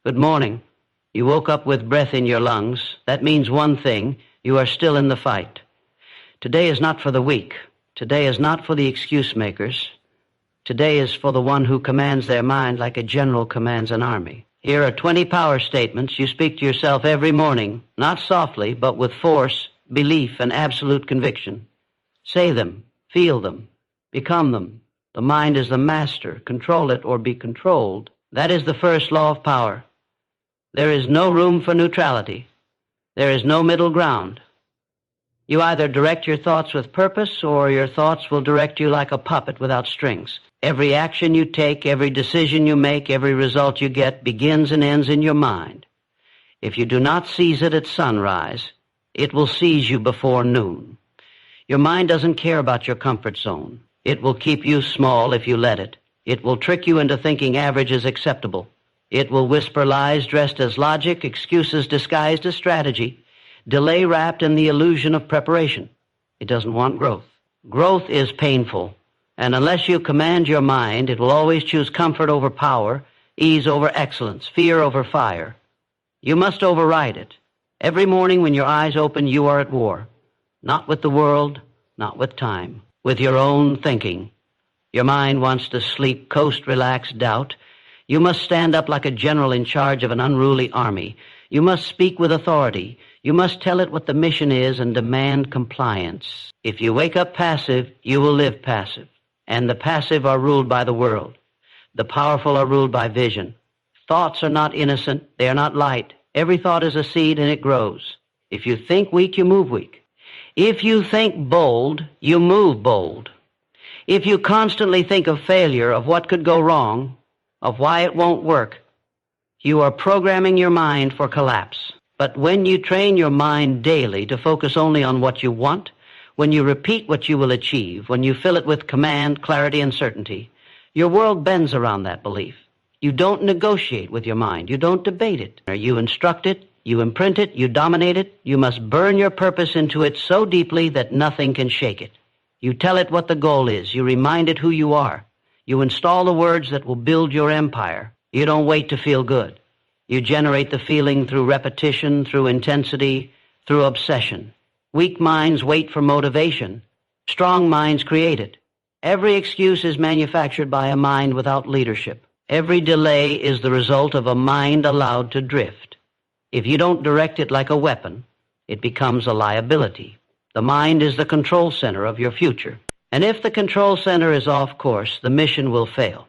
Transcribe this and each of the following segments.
Good morning. You woke up with breath in your lungs. That means one thing: you are still in the fight. Today is not for the weak. Today is not for the excuse makers. Today is for the one who commands their mind like a general commands an army. Here are 20 power statements you speak to yourself every morning, not softly, but with force, belief, and absolute conviction. Say them, feel them, become them. The mind is the master. Control it or be controlled. That is the first law of power. There is no room for neutrality. There is no middle ground. You either direct your thoughts with purpose, or your thoughts will direct you like a puppet without strings. Every action you take, every decision you make, every result you get begins and ends in your mind. If you do not seize it at sunrise, it will seize you before noon. Your mind doesn't care about your comfort zone. It will keep you small if you let it. It will trick you into thinking average is acceptable. It will whisper lies dressed as logic, excuses disguised as strategy, delay wrapped in the illusion of preparation. It doesn't want growth. Growth is painful, and unless you command your mind, it will always choose comfort over power, ease over excellence, fear over fire. You must override it. Every morning when your eyes open, you are at war. Not with the world, not with time, with your own thinking. Your mind wants to sleep, coast, relax, doubt. You must stand up like a general in charge of an unruly army. You must speak with authority. You must tell it what the mission is and demand compliance. If you wake up passive, you will live passive. And the passive are ruled by the world. The powerful are ruled by vision. Thoughts are not innocent. They are not light. Every thought is a seed and it grows. If you think weak, you move weak. If you think bold, you move bold. If you constantly think of failure, of what could go wrong, of why it won't work, you are programming your mind for collapse. But when you train your mind daily to focus only on what you want, when you repeat what you will achieve, when you fill it with command, clarity, and certainty, your world bends around that belief. You don't negotiate with your mind. You don't debate it. You instruct it, you imprint it, you dominate it. You must burn your purpose into it so deeply that nothing can shake it. You tell it what the goal is. You remind it who you are. You install the words that will build your empire. You don't wait to feel good. You generate the feeling through repetition, through intensity, through obsession. Weak minds wait for motivation. Strong minds create it. Every excuse is manufactured by a mind without leadership. Every delay is the result of a mind allowed to drift. If you don't direct it like a weapon, it becomes a liability. The mind is the control center of your future. And if the control center is off course, the mission will fail.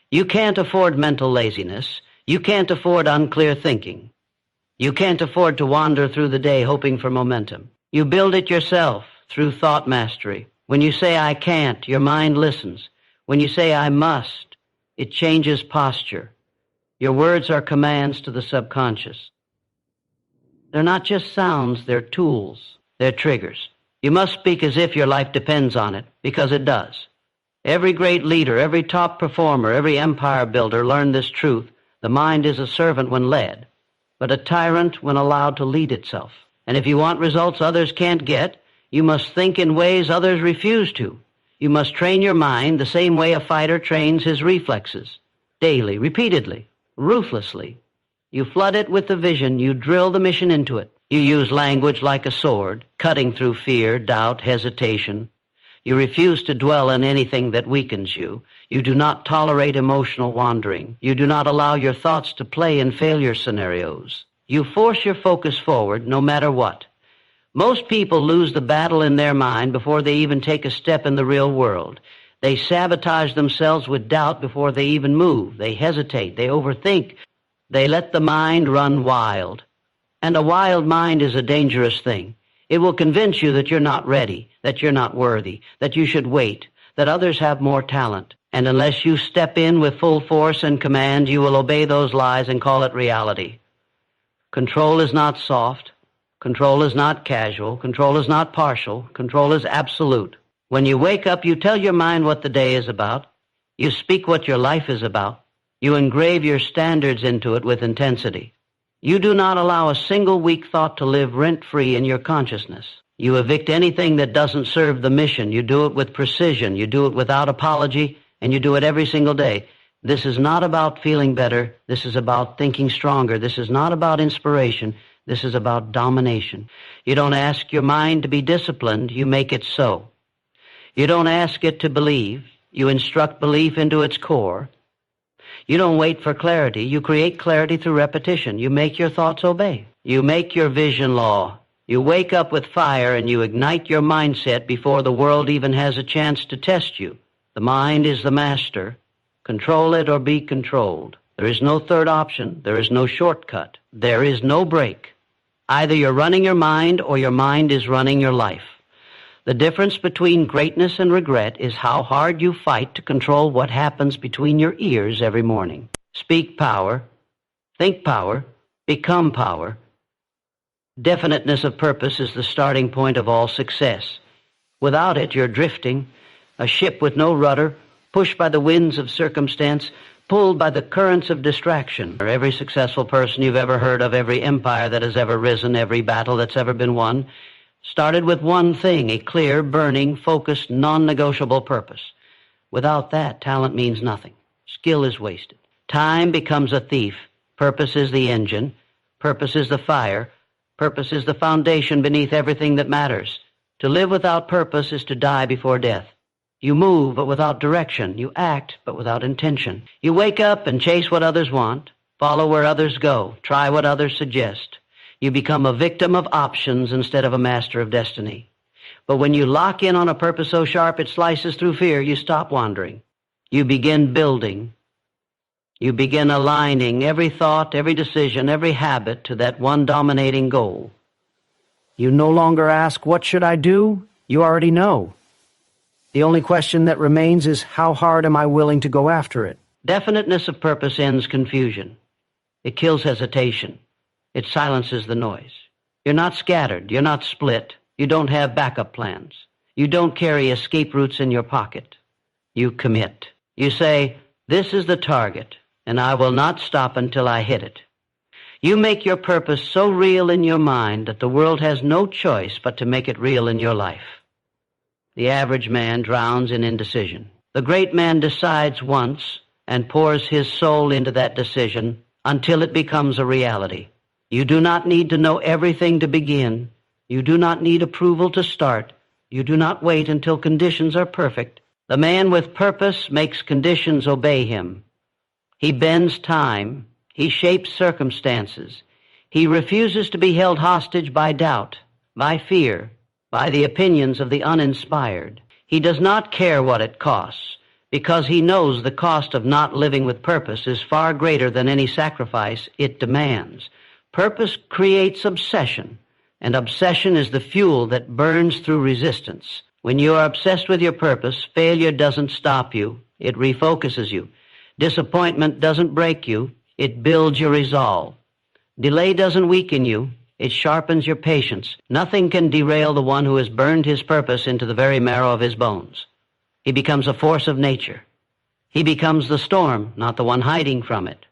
You can't afford mental laziness. You can't afford unclear thinking. You can't afford to wander through the day hoping for momentum. You build it yourself through thought mastery. When you say, I can't, your mind listens. When you say, I must, it changes posture. Your words are commands to the subconscious. They're not just sounds, they're tools. They're triggers. You must speak as if your life depends on it, because it does. Every great leader, every top performer, every empire builder learned this truth. The mind is a servant when led, but a tyrant when allowed to lead itself. And if you want results others can't get, you must think in ways others refuse to. You must train your mind the same way a fighter trains his reflexes, daily, repeatedly, ruthlessly. You flood it with the vision, you drill the mission into it. You use language like a sword, cutting through fear, doubt, hesitation. You refuse to dwell on anything that weakens you. You do not tolerate emotional wandering. You do not allow your thoughts to play in failure scenarios. You force your focus forward no matter what. Most people lose the battle in their mind before they even take a step in the real world. They sabotage themselves with doubt before they even move. They hesitate. They overthink. They let the mind run wild. And a wild mind is a dangerous thing. It will convince you that you're not ready, that you're not worthy, that you should wait, that others have more talent. And unless you step in with full force and command, you will obey those lies and call it reality. Control is not soft. Control is not casual. Control is not partial. Control is absolute. When you wake up, you tell your mind what the day is about. You speak what your life is about. You engrave your standards into it with intensity. You do not allow a single weak thought to live rent-free in your consciousness. You evict anything that doesn't serve the mission. You do it with precision. You do it without apology, and you do it every single day. This is not about feeling better. This is about thinking stronger. This is not about inspiration. This is about domination. You don't ask your mind to be disciplined. You make it so. You don't ask it to believe. You instruct belief into its core. You don't wait for clarity. You create clarity through repetition. You make your thoughts obey. You make your vision law. You wake up with fire and you ignite your mindset before the world even has a chance to test you. The mind is the master. Control it or be controlled. There is no third option. There is no shortcut. There is no break. Either you're running your mind or your mind is running your life. The difference between greatness and regret is how hard you fight to control what happens between your ears every morning. Speak power, think power, become power. Definiteness of purpose is the starting point of all success. Without it, you're drifting, a ship with no rudder, pushed by the winds of circumstance, pulled by the currents of distraction. Every successful person you've ever heard of, every empire that has ever risen, every battle that's ever been won, started with one thing, a clear, burning, focused, non-negotiable purpose. Without that, talent means nothing. Skill is wasted. Time becomes a thief. Purpose is the engine. Purpose is the fire. Purpose is the foundation beneath everything that matters. To live without purpose is to die before death. You move, but without direction. You act, but without intention. You wake up and chase what others want, follow where others go, try what others suggest. You become a victim of options instead of a master of destiny. But when you lock in on a purpose so sharp it slices through fear, you stop wandering. You begin building. You begin aligning every thought, every decision, every habit to that one dominating goal. You no longer ask, what should I do? You already know. The only question that remains is, how hard am I willing to go after it? Definiteness of purpose ends confusion. It kills hesitation. It silences the noise. You're not scattered. You're not split. You don't have backup plans. You don't carry escape routes in your pocket. You commit. You say, this is the target, and I will not stop until I hit it. You make your purpose so real in your mind that the world has no choice but to make it real in your life. The average man drowns in indecision. The great man decides once and pours his soul into that decision until it becomes a reality. You do not need to know everything to begin. You do not need approval to start. You do not wait until conditions are perfect. The man with purpose makes conditions obey him. He bends time. He shapes circumstances. He refuses to be held hostage by doubt, by fear, by the opinions of the uninspired. He does not care what it costs, because he knows the cost of not living with purpose is far greater than any sacrifice it demands. Purpose creates obsession, and obsession is the fuel that burns through resistance. When you are obsessed with your purpose, failure doesn't stop you. It refocuses you. Disappointment doesn't break you. It builds your resolve. Delay doesn't weaken you. It sharpens your patience. Nothing can derail the one who has burned his purpose into the very marrow of his bones. He becomes a force of nature. He becomes the storm, not the one hiding from it.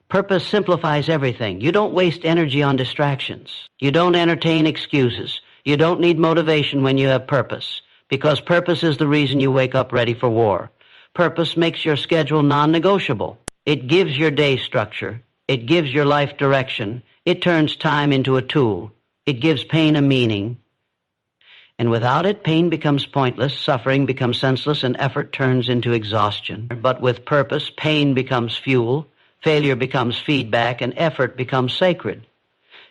Purpose simplifies everything. You don't waste energy on distractions. You don't entertain excuses. You don't need motivation when you have purpose, because purpose is the reason you wake up ready for war. Purpose makes your schedule non-negotiable. It gives your day structure. It gives your life direction. It turns time into a tool. It gives pain a meaning. And without it, pain becomes pointless, suffering becomes senseless, and effort turns into exhaustion. But with purpose, pain becomes fuel, failure becomes feedback, and effort becomes sacred.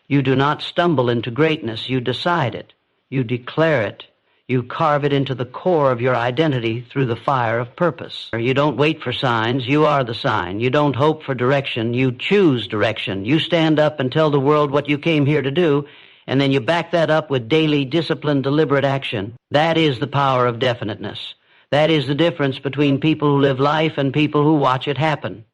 You do not stumble into greatness. You decide it. You declare it. You carve it into the core of your identity through the fire of purpose. You don't wait for signs. You are the sign. You don't hope for direction. You choose direction. You stand up and tell the world what you came here to do, and then you back that up with daily, disciplined, deliberate action. That is the power of definiteness. That is the difference between people who live life and people who watch it happen.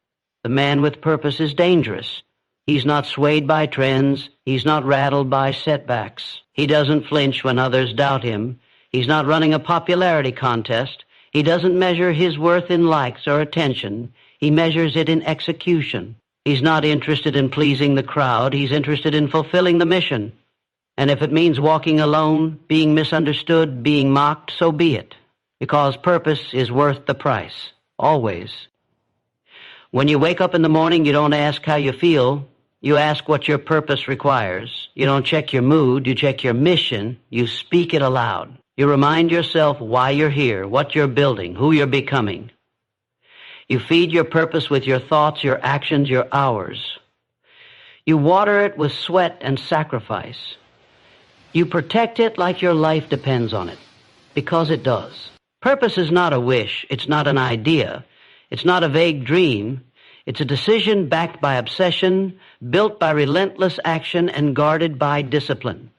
The man with purpose is dangerous. He's not swayed by trends. He's not rattled by setbacks. He doesn't flinch when others doubt him. He's not running a popularity contest. He doesn't measure his worth in likes or attention. He measures it in execution. He's not interested in pleasing the crowd. He's interested in fulfilling the mission. And if it means walking alone, being misunderstood, being mocked, so be it. Because purpose is worth the price. Always. When you wake up in the morning, you don't ask how you feel. You ask what your purpose requires. You don't check your mood. You check your mission. You speak it aloud. You remind yourself why you're here, what you're building, who you're becoming. You feed your purpose with your thoughts, your actions, your hours. You water it with sweat and sacrifice. You protect it like your life depends on it, because it does. Purpose is not a wish. It's not an idea. It's not a vague dream. It's a decision backed by obsession, built by relentless action, and guarded by discipline.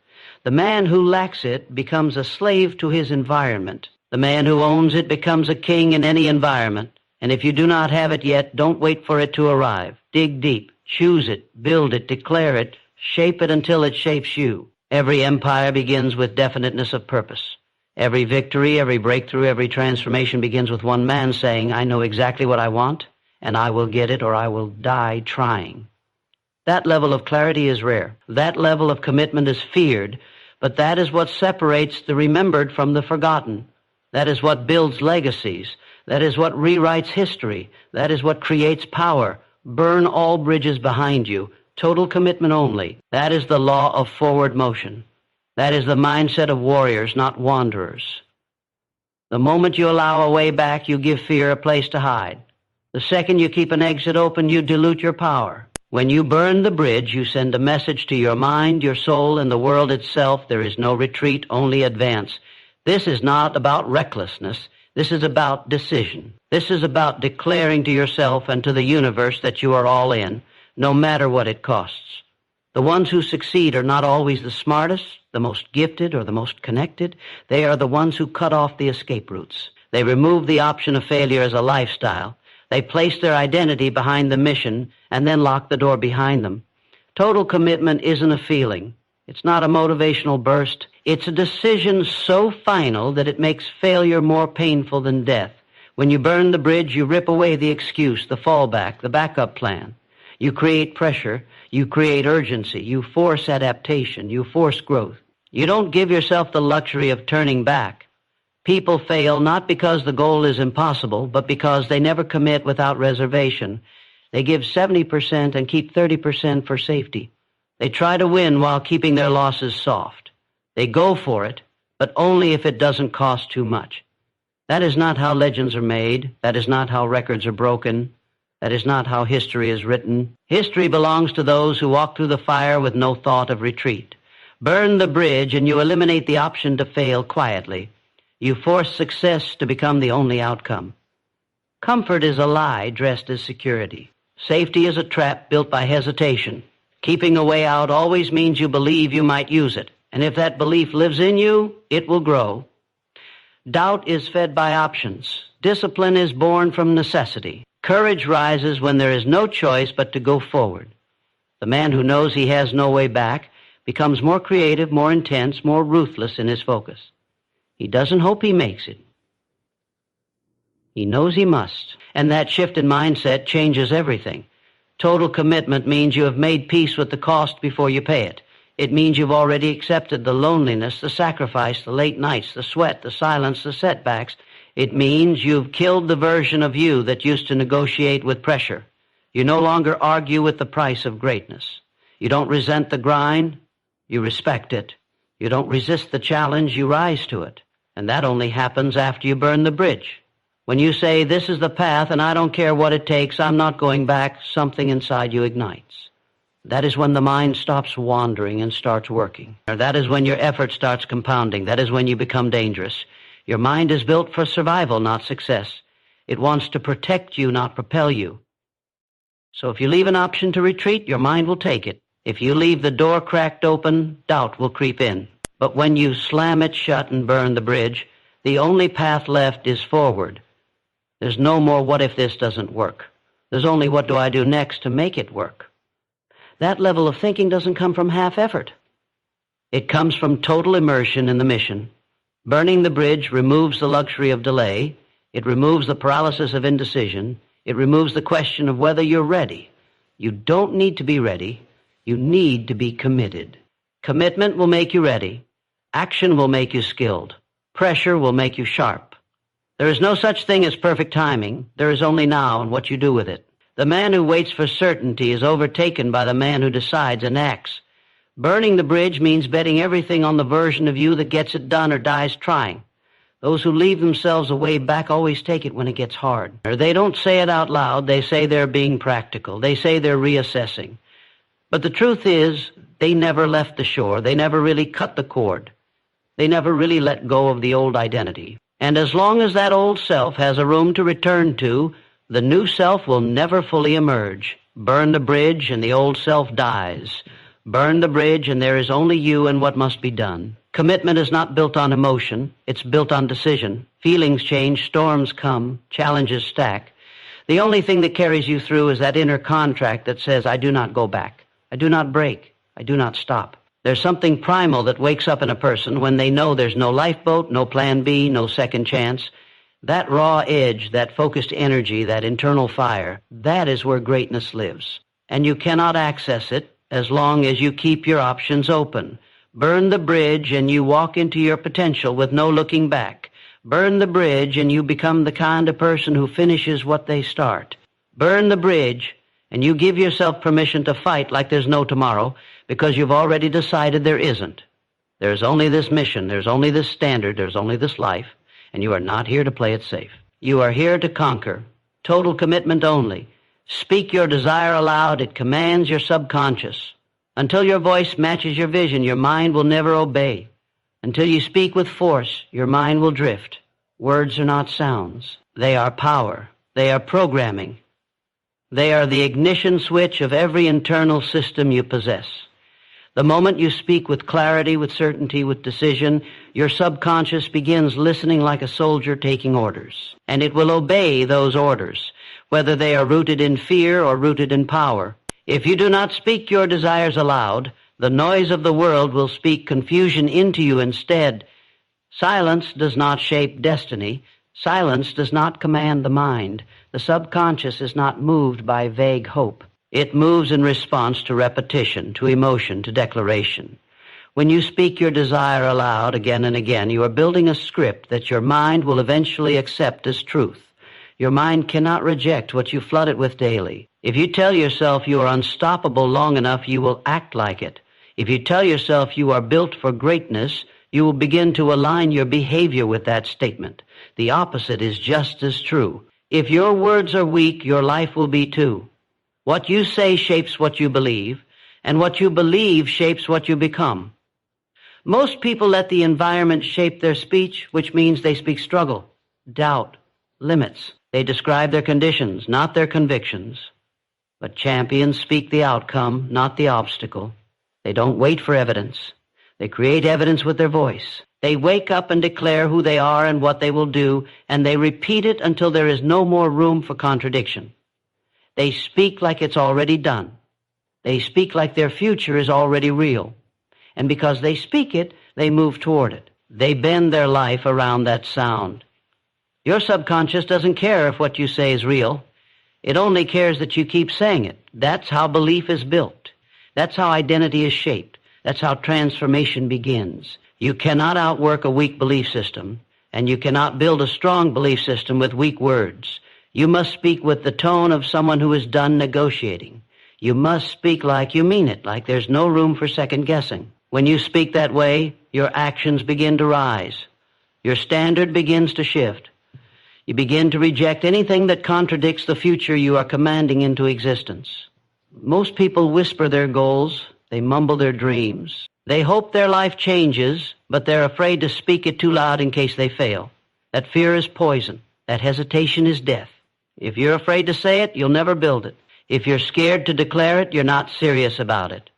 The man who lacks it becomes a slave to his environment. The man who owns it becomes a king in any environment. And if you do not have it yet, don't wait for it to arrive. Dig deep. Choose it. Build it. Declare it. Shape it until it shapes you. Every empire begins with definiteness of purpose. Every victory, every breakthrough, every transformation begins with one man saying, I know exactly what I want, and I will get it or I will die trying. That level of clarity is rare. That level of commitment is feared, but that is what separates the remembered from the forgotten. That is what builds legacies. That is what rewrites history. That is what creates power. Burn all bridges behind you. Total commitment only. That is the law of forward motion. That is the mindset of warriors, not wanderers. The moment you allow a way back, you give fear a place to hide. The second you keep an exit open, you dilute your power. When you burn the bridge, you send a message to your mind, your soul, and the world itself. There is no retreat, only advance. This is not about recklessness. This is about decision. This is about declaring to yourself and to the universe that you are all in, no matter what it costs. The ones who succeed are not always the smartest, the most gifted, or the most connected. They are the ones who cut off the escape routes. They remove the option of failure as a lifestyle. They place their identity behind the mission and then lock the door behind them. Total commitment isn't a feeling. It's not a motivational burst. It's a decision so final that it makes failure more painful than death. When you burn the bridge, you rip away the excuse, the fallback, the backup plan. You create pressure. You create urgency. You force adaptation. You force growth. You don't give yourself the luxury of turning back. People fail not because the goal is impossible, but because they never commit without reservation. They give 70% and keep 30% for safety. They try to win while keeping their losses soft. They go for it, but only if it doesn't cost too much. That is not how legends are made. That is not how records are broken. That is not how history is written. History belongs to those who walk through the fire with no thought of retreat. Burn the bridge and you eliminate the option to fail quietly. You force success to become the only outcome. Comfort is a lie dressed as security. Safety is a trap built by hesitation. Keeping a way out always means you believe you might use it. And if that belief lives in you, it will grow. Doubt is fed by options. Discipline is born from necessity. Courage rises when there is no choice but to go forward. The man who knows he has no way back becomes more creative, more intense, more ruthless in his focus. He doesn't hope he makes it. He knows he must. And that shift in mindset changes everything. Total commitment means you have made peace with the cost before you pay it. It means you've already accepted the loneliness, the sacrifice, the late nights, the sweat, the silence, the setbacks. It means you've killed the version of you that used to negotiate with pressure. You no longer argue with the price of greatness. You don't resent the grind. You respect it. You don't resist the challenge. You rise to it. And that only happens after you burn the bridge. When you say, this is the path and I don't care what it takes, I'm not going back, something inside you ignites. That is when the mind stops wandering and starts working. Or that is when your effort starts compounding. That is when you become dangerous. Your mind is built for survival, not success. It wants to protect you, not propel you. So if you leave an option to retreat, your mind will take it. If you leave the door cracked open, doubt will creep in. But when you slam it shut and burn the bridge, the only path left is forward. There's no more what if this doesn't work. There's only what do I do next to make it work. That level of thinking doesn't come from half effort. It comes from total immersion in the mission. Burning the bridge removes the luxury of delay. It removes the paralysis of indecision. It removes the question of whether you're ready. You don't need to be ready. You need to be committed. Commitment will make you ready. Action will make you skilled. Pressure will make you sharp. There is no such thing as perfect timing. There is only now and what you do with it. The man who waits for certainty is overtaken by the man who decides and acts. Burning the bridge means betting everything on the version of you that gets it done or dies trying. Those who leave themselves a way back always take it when it gets hard. Or they don't say it out loud. They say they're being practical. They say they're reassessing. But the truth is, they never left the shore. They never really cut the cord. They never really let go of the old identity. And as long as that old self has a room to return to, the new self will never fully emerge. Burn the bridge and the old self dies. Burn the bridge and there is only you and what must be done. Commitment is not built on emotion. It's built on decision. Feelings change, storms come, challenges stack. The only thing that carries you through is that inner contract that says, I do not go back. I do not break. I do not stop. There's something primal that wakes up in a person when they know there's no lifeboat, no plan B, no second chance. That raw edge, that focused energy, that internal fire, that is where greatness lives. And you cannot access it as long as you keep your options open. Burn the bridge and you walk into your potential with no looking back. Burn the bridge and you become the kind of person who finishes what they start. Burn the bridge and you give yourself permission to fight like there's no tomorrow because you've already decided there isn't. There's only this mission, there's only this standard, there's only this life, and you are not here to play it safe. You are here to conquer. Total commitment only. Speak your desire aloud. It commands your subconscious. Until your voice matches your vision, your mind will never obey. Until you speak with force, your mind will drift. Words are not sounds. They are power. They are programming. They are the ignition switch of every internal system you possess. The moment you speak with clarity, with certainty, with decision, your subconscious begins listening like a soldier taking orders. And it will obey those orders, whether they are rooted in fear or rooted in power. If you do not speak your desires aloud, the noise of the world will speak confusion into you instead. Silence does not shape destiny. Silence does not command the mind. The subconscious is not moved by vague hope. It moves in response to repetition, to emotion, to declaration. When you speak your desire aloud again and again, you are building a script that your mind will eventually accept as truth. Your mind cannot reject what you flood it with daily. If you tell yourself you are unstoppable long enough, you will act like it. If you tell yourself you are built for greatness, you will begin to align your behavior with that statement. The opposite is just as true. If your words are weak, your life will be too. What you say shapes what you believe, and what you believe shapes what you become. Most people let the environment shape their speech, which means they speak struggle, doubt, limits. They describe their conditions, not their convictions. But champions speak the outcome, not the obstacle. They don't wait for evidence. They create evidence with their voice. They wake up and declare who they are and what they will do, and they repeat it until there is no more room for contradiction. They speak like it's already done. They speak like their future is already real. And because they speak it, they move toward it. They bend their life around that sound. Your subconscious doesn't care if what you say is real. It only cares that you keep saying it. That's how belief is built. That's how identity is shaped. That's how transformation begins. You cannot outwork a weak belief system, and you cannot build a strong belief system with weak words. You must speak with the tone of someone who is done negotiating. You must speak like you mean it, like there's no room for second guessing. When you speak that way, your actions begin to rise. Your standard begins to shift. You begin to reject anything that contradicts the future you are commanding into existence. Most people whisper their goals. They mumble their dreams. They hope their life changes, but they're afraid to speak it too loud in case they fail. That fear is poison. That hesitation is death. If you're afraid to say it, you'll never build it. If you're scared to declare it, you're not serious about it.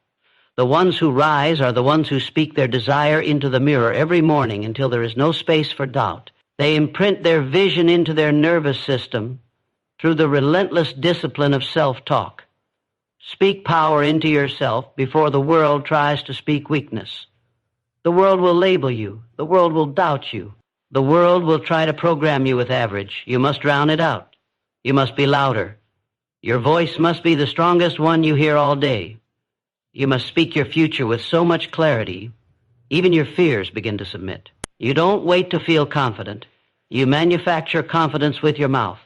The ones who rise are the ones who speak their desire into the mirror every morning until there is no space for doubt. They imprint their vision into their nervous system through the relentless discipline of self-talk. Speak power into yourself before the world tries to speak weakness. The world will label you. The world will doubt you. The world will try to program you with average. You must drown it out. You must be louder. Your voice must be the strongest one you hear all day. You must speak your future with so much clarity, even your fears begin to submit. You don't wait to feel confident. You manufacture confidence with your mouth.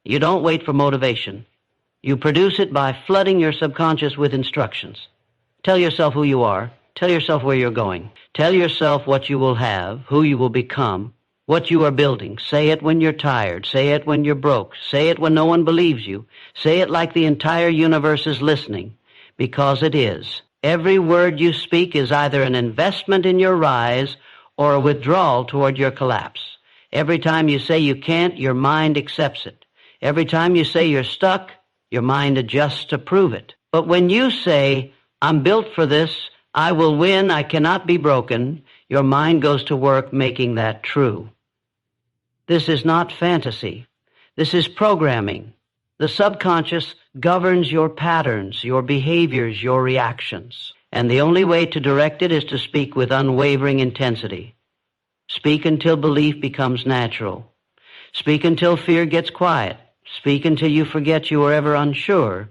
You don't wait for motivation. You produce it by flooding your subconscious with instructions. Tell yourself who you are. Tell yourself where you're going. Tell yourself what you will have, who you will become, what you are building. Say it when you're tired. Say it when you're broke. Say it when no one believes you. Say it like the entire universe is listening, because it is. Every word you speak is either an investment in your rise or a withdrawal toward your collapse. Every time you say you can't, your mind accepts it. Every time you say you're stuck, your mind adjusts to prove it. But when you say, I'm built for this, I will win, I cannot be broken, your mind goes to work making that true. This is not fantasy. This is programming. The subconscious governs your patterns, your behaviors, your reactions. And the only way to direct it is to speak with unwavering intensity. Speak until belief becomes natural. Speak until fear gets quiet. Speak until you forget you were ever unsure.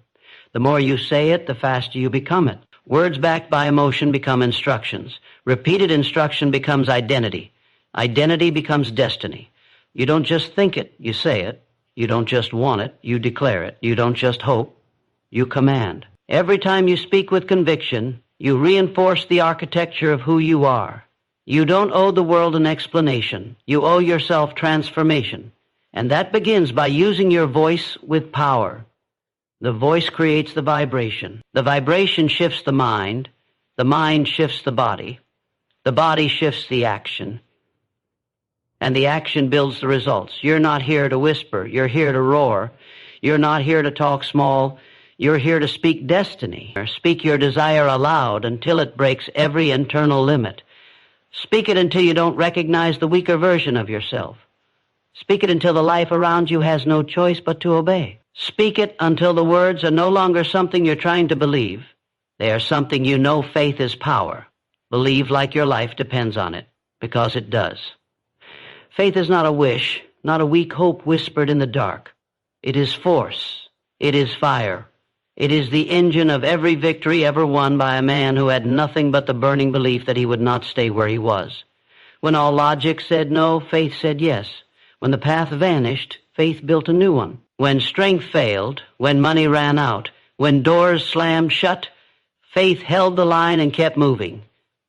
The more you say it, the faster you become it. Words backed by emotion become instructions. Repeated instruction becomes identity. Identity becomes destiny. You don't just think it, you say it. You don't just want it, you declare it. You don't just hope, you command. Every time you speak with conviction, you reinforce the architecture of who you are. You don't owe the world an explanation. You owe yourself transformation. And that begins by using your voice with power. The voice creates the vibration. The vibration shifts the mind shifts the body shifts the action, and the action builds the results. You're not here to whisper, you're here to roar. You're not here to talk small, you're here to speak destiny. Or speak your desire aloud until it breaks every internal limit. Speak it until you don't recognize the weaker version of yourself. Speak it until the life around you has no choice but to obey. Speak it until the words are no longer something you're trying to believe. They are something you know. Faith is power. Believe like your life depends on it, because it does. Faith is not a wish, not a weak hope whispered in the dark. It is force. It is fire. It is the engine of every victory ever won by a man who had nothing but the burning belief that he would not stay where he was. When all logic said no, faith said yes. When the path vanished, faith built a new one. When strength failed, when money ran out, when doors slammed shut, faith held the line and kept moving.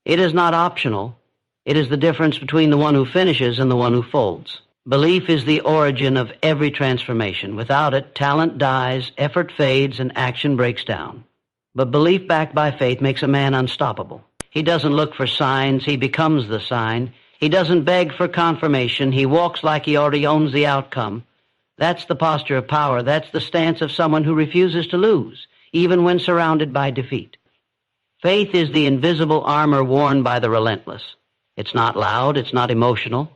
It is not optional. It is the difference between the one who finishes and the one who folds. Belief is the origin of every transformation. Without it, talent dies, effort fades, and action breaks down. But belief backed by faith makes a man unstoppable. He doesn't look for signs, he becomes the sign. He doesn't beg for confirmation, he walks like he already owns the outcome. That's the posture of power. That's the stance of someone who refuses to lose, even when surrounded by defeat. Faith is the invisible armor worn by the relentless. It's not loud, it's not emotional.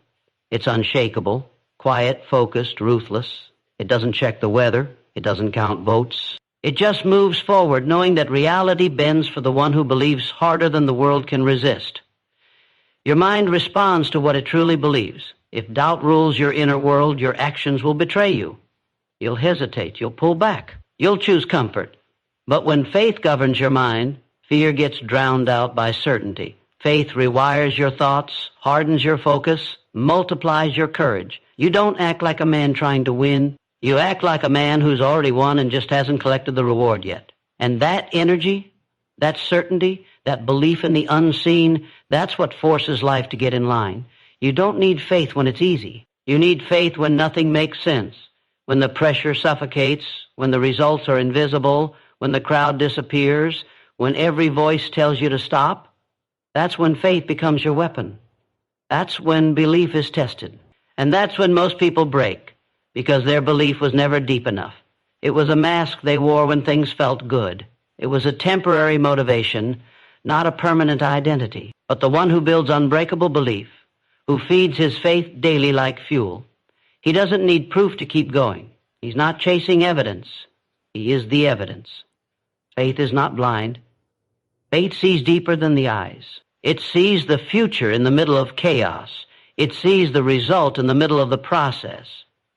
It's unshakable, quiet, focused, ruthless. It doesn't check the weather. It doesn't count votes. It just moves forward, knowing that reality bends for the one who believes harder than the world can resist. Your mind responds to what it truly believes. If doubt rules your inner world, your actions will betray you. You'll hesitate. You'll pull back. You'll choose comfort. But when faith governs your mind, fear gets drowned out by certainty. Faith rewires your thoughts, hardens your focus, multiplies your courage. You don't act like a man trying to win. You act like a man who's already won and just hasn't collected the reward yet. And that energy, that certainty, that belief in the unseen, that's what forces life to get in line. You don't need faith when it's easy. You need faith when nothing makes sense, when the pressure suffocates, when the results are invisible, when the crowd disappears, when every voice tells you to stop. That's when faith becomes your weapon. That's when belief is tested. And that's when most people break, because their belief was never deep enough. It was a mask they wore when things felt good. It was a temporary motivation, not a permanent identity. But the one who builds unbreakable belief, who feeds his faith daily like fuel, he doesn't need proof to keep going. He's not chasing evidence. He is the evidence. Faith is not blind. Faith sees deeper than the eyes. It sees the future in the middle of chaos. It sees the result in the middle of the process.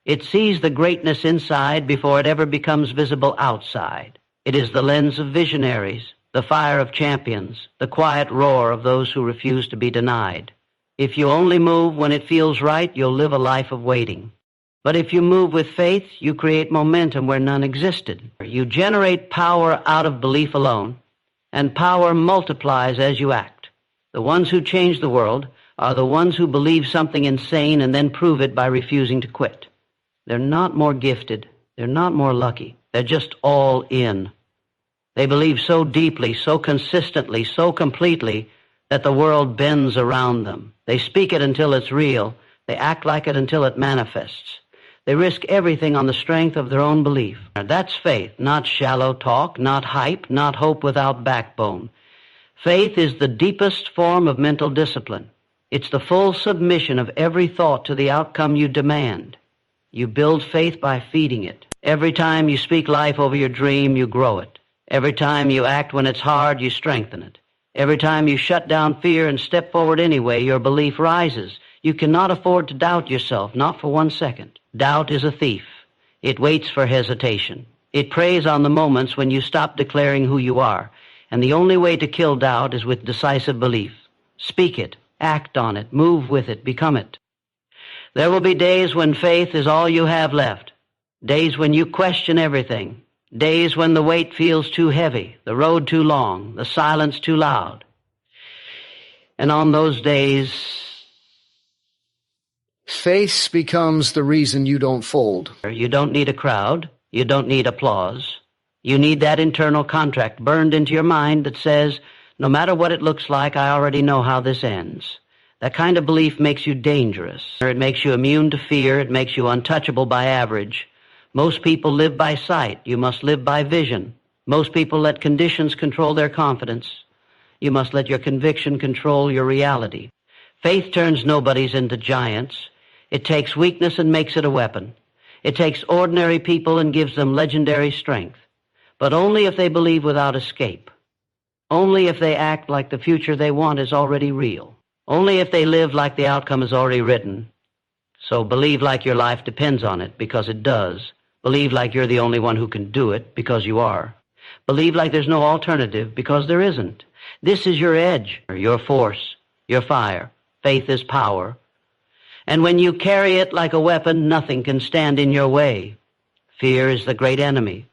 It sees the greatness inside before it ever becomes visible outside. It is the lens of visionaries, the fire of champions, the quiet roar of those who refuse to be denied. If you only move when it feels right, you'll live a life of waiting. But if you move with faith, you create momentum where none existed. You generate power out of belief alone, and power multiplies as you act. The ones who change the world are the ones who believe something insane and then prove it by refusing to quit. They're not more gifted. They're not more lucky. They're just all in. They believe so deeply, so consistently, so completely that the world bends around them. They speak it until it's real. They act like it until it manifests. They risk everything on the strength of their own belief. That's faith, not shallow talk, not hype, not hope without backbone. Faith is the deepest form of mental discipline. It's the full submission of every thought to the outcome you demand. You build faith by feeding it. Every time you speak life over your dream, you grow it. Every time you act when it's hard, you strengthen it. Every time you shut down fear and step forward anyway, your belief rises. You cannot afford to doubt yourself, not for 1 second. Doubt is a thief. It waits for hesitation. It preys on the moments when you stop declaring who you are. And the only way to kill doubt is with decisive belief. Speak it, act on it, move with it, become it. There will be days when faith is all you have left. Days when you question everything. Days when the weight feels too heavy, the road too long, the silence too loud. And on those days, faith becomes the reason you don't fold. You don't need a crowd. You don't need applause. You need that internal contract burned into your mind that says, no matter what it looks like, I already know how this ends. That kind of belief makes you dangerous. It makes you immune to fear. It makes you untouchable by average. Most people live by sight. You must live by vision. Most people let conditions control their confidence. You must let your conviction control your reality. Faith turns nobodies into giants. It takes weakness and makes it a weapon. It takes ordinary people and gives them legendary strength. But only if they believe without escape. Only if they act like the future they want is already real. Only if they live like the outcome is already written. So believe like your life depends on it, because it does. Believe like you're the only one who can do it, because you are. Believe like there's no alternative, because there isn't. This is your edge, your force, your fire. Faith is power. And when you carry it like a weapon, nothing can stand in your way. Fear is the great enemy.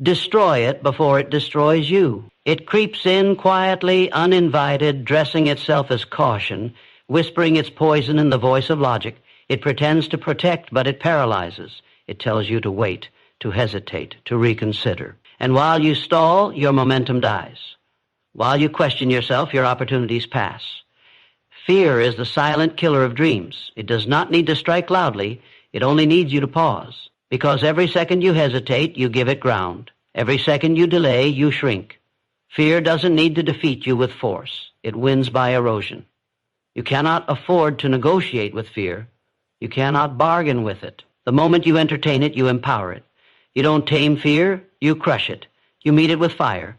Destroy it before it destroys you. It creeps in quietly, uninvited, dressing itself as caution, whispering its poison in the voice of logic. It pretends to protect, but it paralyzes. It tells you to wait, to hesitate, to reconsider. And while you stall, your momentum dies. While you question yourself, your opportunities pass. Fear is the silent killer of dreams. It does not need to strike loudly. It only needs you to pause. Because every second you hesitate, you give it ground. Every second you delay, you shrink. Fear doesn't need to defeat you with force. It wins by erosion. You cannot afford to negotiate with fear. You cannot bargain with it. The moment you entertain it, you empower it. You don't tame fear, you crush it. You meet it with fire.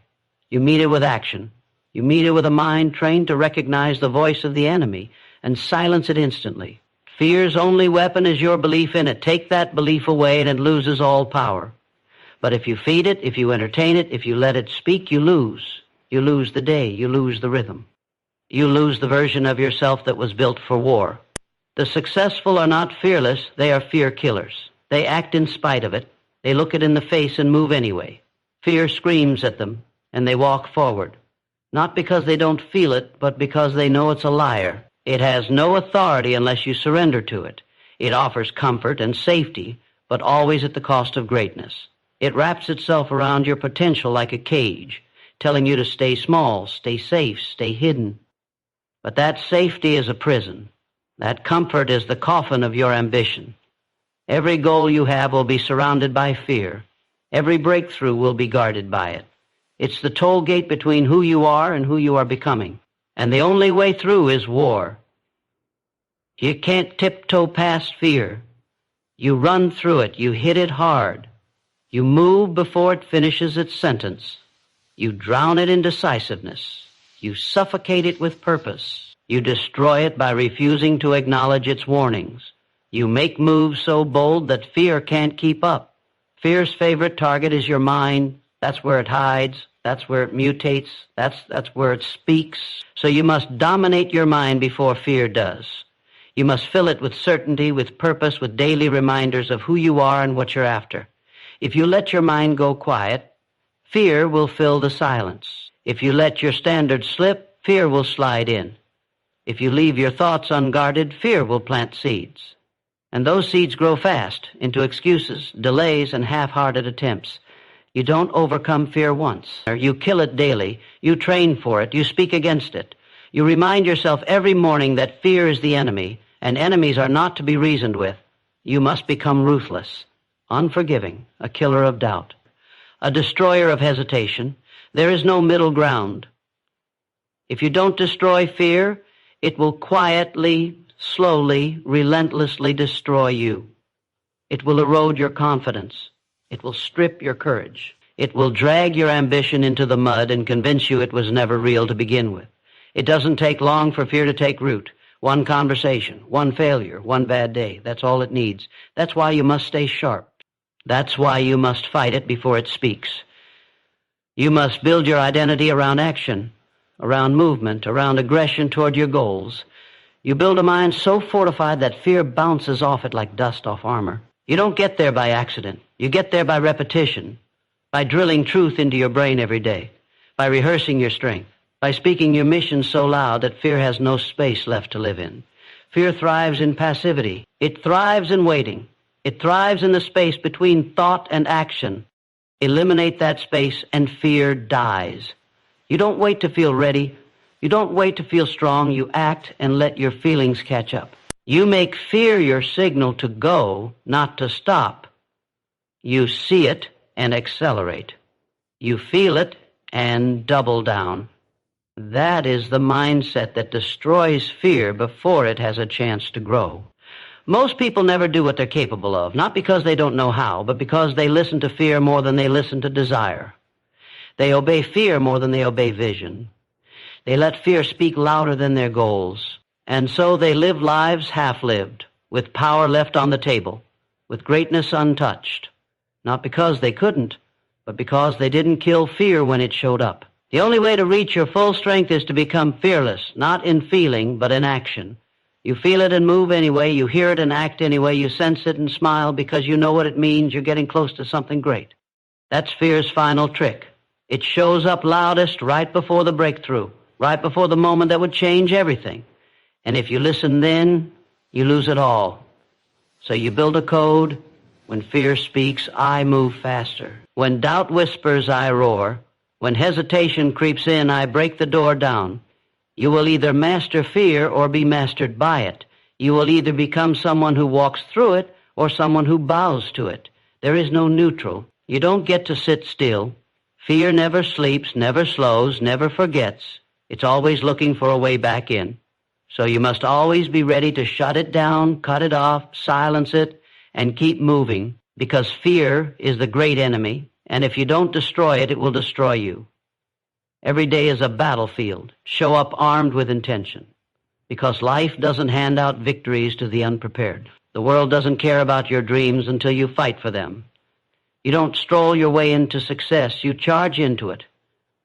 You meet it with action. You meet it with a mind trained to recognize the voice of the enemy and silence it instantly. Fear's only weapon is your belief in it. Take that belief away and it loses all power. But if you feed it, if you entertain it, if you let it speak, you lose. You lose the day. You lose the rhythm. You lose the version of yourself that was built for war. The successful are not fearless. They are fear killers. They act in spite of it. They look it in the face and move anyway. Fear screams at them, and they walk forward. Not because they don't feel it, but because they know it's a liar. It has no authority unless you surrender to it. It offers comfort and safety, but always at the cost of greatness. It wraps itself around your potential like a cage, telling you to stay small, stay safe, stay hidden. But that safety is a prison. That comfort is the coffin of your ambition. Every goal you have will be surrounded by fear. Every breakthrough will be guarded by it. It's the toll gate between who you are and who you are becoming. And the only way through is war. You can't tiptoe past fear. You run through it. You hit it hard. You move before it finishes its sentence. You drown it in decisiveness. You suffocate it with purpose. You destroy it by refusing to acknowledge its warnings. You make moves so bold that fear can't keep up. Fear's favorite target is your mind. That's where it hides. That's where it mutates. That's where it speaks. So you must dominate your mind before fear does. You must fill it with certainty, with purpose, with daily reminders of who you are and what you're after. If you let your mind go quiet, fear will fill the silence. If you let your standards slip, fear will slide in. If you leave your thoughts unguarded, fear will plant seeds. And those seeds grow fast into excuses, delays, and half-hearted attempts. You don't overcome fear once. You kill it daily. You train for it. You speak against it. You remind yourself every morning that fear is the enemy, and enemies are not to be reasoned with. You must become ruthless, unforgiving, a killer of doubt, a destroyer of hesitation. There is no middle ground. If you don't destroy fear, it will quietly, slowly, relentlessly destroy you. It will erode your confidence. It will strip your courage. It will drag your ambition into the mud and convince you it was never real to begin with. It doesn't take long for fear to take root. One conversation, one failure, one bad day. That's all it needs. That's why you must stay sharp. That's why you must fight it before it speaks. You must build your identity around action, around movement, around aggression toward your goals. You build a mind so fortified that fear bounces off it like dust off armor. You don't get there by accident. You get there by repetition, by drilling truth into your brain every day, by rehearsing your strength, by speaking your mission so loud that fear has no space left to live in. Fear thrives in passivity. It thrives in waiting. It thrives in the space between thought and action. Eliminate that space and fear dies. You don't wait to feel ready. You don't wait to feel strong. You act and let your feelings catch up. You make fear your signal to go, not to stop. You see it and accelerate. You feel it and double down. That is the mindset that destroys fear before it has a chance to grow. Most people never do what they're capable of, not because they don't know how, but because they listen to fear more than they listen to desire. They obey fear more than they obey vision. They let fear speak louder than their goals. And so they live lives half-lived, with power left on the table, with greatness untouched. Not because they couldn't, but because they didn't kill fear when it showed up. The only way to reach your full strength is to become fearless, not in feeling, but in action. You feel it and move anyway. You hear it and act anyway. You sense it and smile because you know what it means. You're getting close to something great. That's fear's final trick. It shows up loudest right before the breakthrough, right before the moment that would change everything. And if you listen then, you lose it all. So you build a code. When fear speaks, I move faster. When doubt whispers, I roar. When hesitation creeps in, I break the door down. You will either master fear or be mastered by it. You will either become someone who walks through it or someone who bows to it. There is no neutral. You don't get to sit still. Fear never sleeps, never slows, never forgets. It's always looking for a way back in. So you must always be ready to shut it down, cut it off, silence it, and keep moving, because fear is the great enemy, and if you don't destroy it, it will destroy you. Every day is a battlefield. Show up armed with intention, because life doesn't hand out victories to the unprepared. The world doesn't care about your dreams until you fight for them. You don't stroll your way into success. You charge into it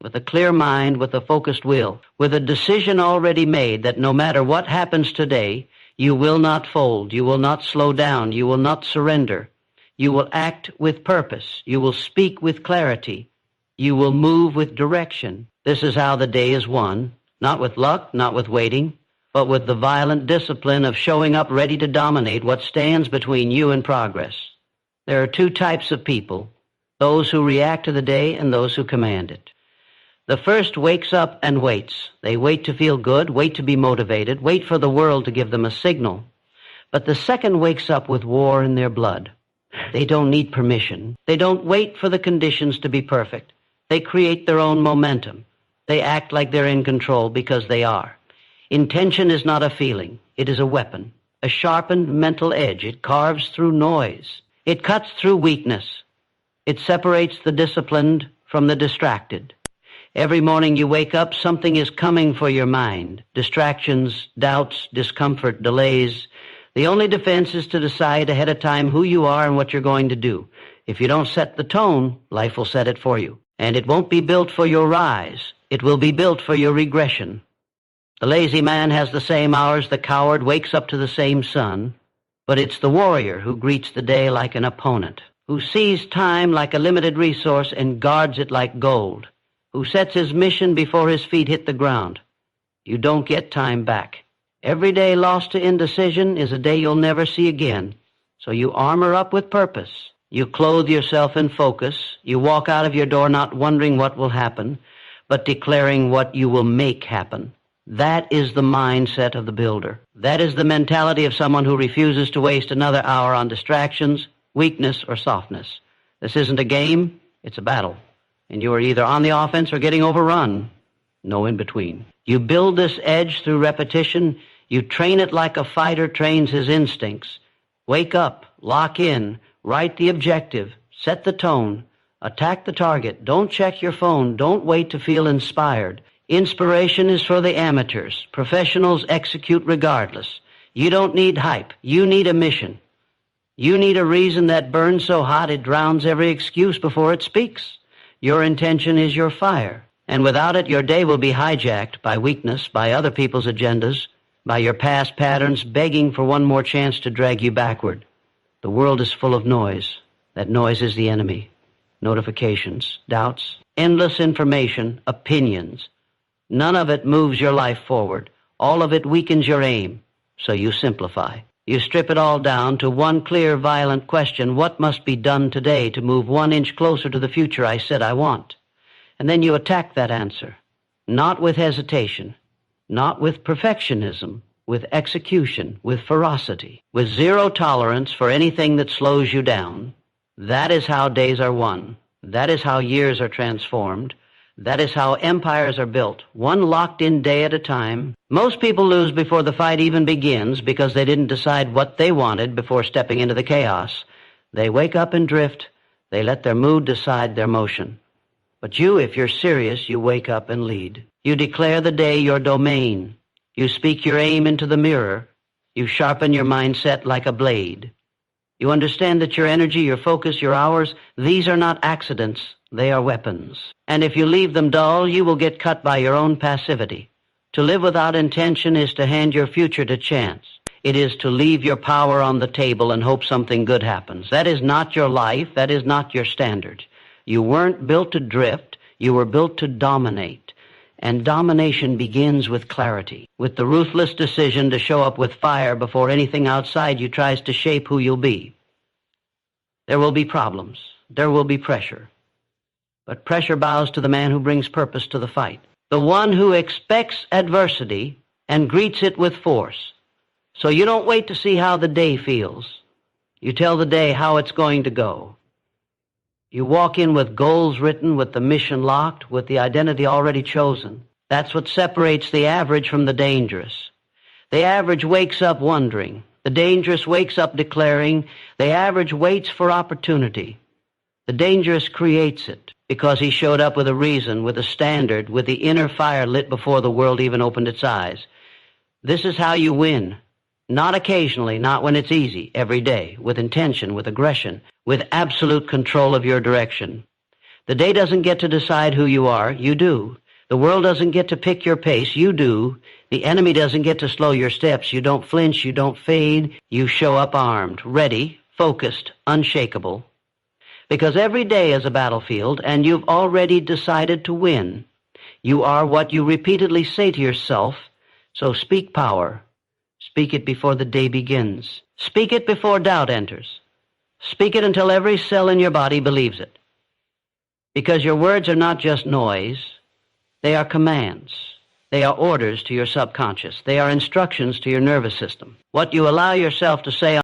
with a clear mind, with a focused will, with a decision already made that no matter what happens today, you will not fold, you will not slow down, you will not surrender. You will act with purpose. You will speak with clarity. You will move with direction. This is how the day is won, not with luck, not with waiting, but with the violent discipline of showing up ready to dominate what stands between you and progress. There are two types of people, those who react to the day and those who command it. The first wakes up and waits. They wait to feel good, wait to be motivated, wait for the world to give them a signal. But the second wakes up with war in their blood. They don't need permission. They don't wait for the conditions to be perfect. They create their own momentum. They act like they're in control because they are. Intention is not a feeling. It is a weapon, a sharpened mental edge. It carves through noise. It cuts through weakness. It separates the disciplined from the distracted. Every morning you wake up, something is coming for your mind. Distractions, doubts, discomfort, delays. The only defense is to decide ahead of time who you are and what you're going to do. If you don't set the tone, life will set it for you. And it won't be built for your rise. It will be built for your regression. The lazy man has the same hours the coward, wakes up to the same sun, but it's the warrior who greets the day like an opponent, who sees time like a limited resource and guards it like gold, who sets his mission before his feet hit the ground. You don't get time back. Every day lost to indecision is a day you'll never see again. So you armor up with purpose. You clothe yourself in focus. You walk out of your door not wondering what will happen, but declaring what you will make happen. That is the mindset of the builder. That is the mentality of someone who refuses to waste another hour on distractions, weakness, or softness. This isn't a game, it's a battle. And you are either on the offense or getting overrun. No in between. You build this edge through repetition. You train it like a fighter trains his instincts. Wake up, lock in, write the objective, set the tone, attack the target. Don't check your phone. Don't wait to feel inspired. Inspiration is for the amateurs. Professionals execute regardless. You don't need hype. You need a mission. You need a reason that burns so hot it drowns every excuse before it speaks. Your intention is your fire. And without it, your day will be hijacked by weakness, by other people's agendas, by your past patterns begging for one more chance to drag you backward. The world is full of noise. That noise is the enemy. Notifications, doubts, endless information, opinions. None of it moves your life forward. All of it weakens your aim. So you simplify. You strip it all down to one clear, violent question: what must be done today to move 1 inch closer to the future I said I want? And then you attack that answer, not with hesitation, not with perfectionism, with execution, with ferocity, with zero tolerance for anything that slows you down. That is how days are won. That is how years are transformed. That is how empires are built, one locked-in day at a time. Most people lose before the fight even begins because they didn't decide what they wanted before stepping into the chaos. They wake up and drift. They let their mood decide their motion. But you, if you're serious, you wake up and lead. You declare the day your domain. You speak your aim into the mirror. You sharpen your mindset like a blade. You understand that your energy, your focus, your hours, these are not accidents. They are weapons. And if you leave them dull, you will get cut by your own passivity. To live without intention is to hand your future to chance. It is to leave your power on the table and hope something good happens. That is not your life. That is not your standard. You weren't built to drift. You were built to dominate. And domination begins with clarity, with the ruthless decision to show up with fire before anything outside you tries to shape who you'll be. There will be problems. There will be pressure. But pressure bows to the man who brings purpose to the fight, the one who expects adversity and greets it with force. So you don't wait to see how the day feels. You tell the day how it's going to go. You walk in with goals written, with the mission locked, with the identity already chosen. That's what separates the average from the dangerous. The average wakes up wondering. The dangerous wakes up declaring. The average waits for opportunity. The dangerous creates it because he showed up with a reason, with a standard, with the inner fire lit before the world even opened its eyes. This is how you win. Not occasionally, not when it's easy, every day, with intention, with aggression, with absolute control of your direction. The day doesn't get to decide who you are, you do. The world doesn't get to pick your pace, you do. The enemy doesn't get to slow your steps. You don't flinch, you don't fade. You show up armed, ready, focused, unshakable. Because every day is a battlefield, and you've already decided to win. You are what you repeatedly say to yourself, so speak power. Speak it before the day begins. Speak it before doubt enters. Speak it until every cell in your body believes it. Because your words are not just noise, they are commands. They are orders to your subconscious. They are instructions to your nervous system. What you allow yourself to say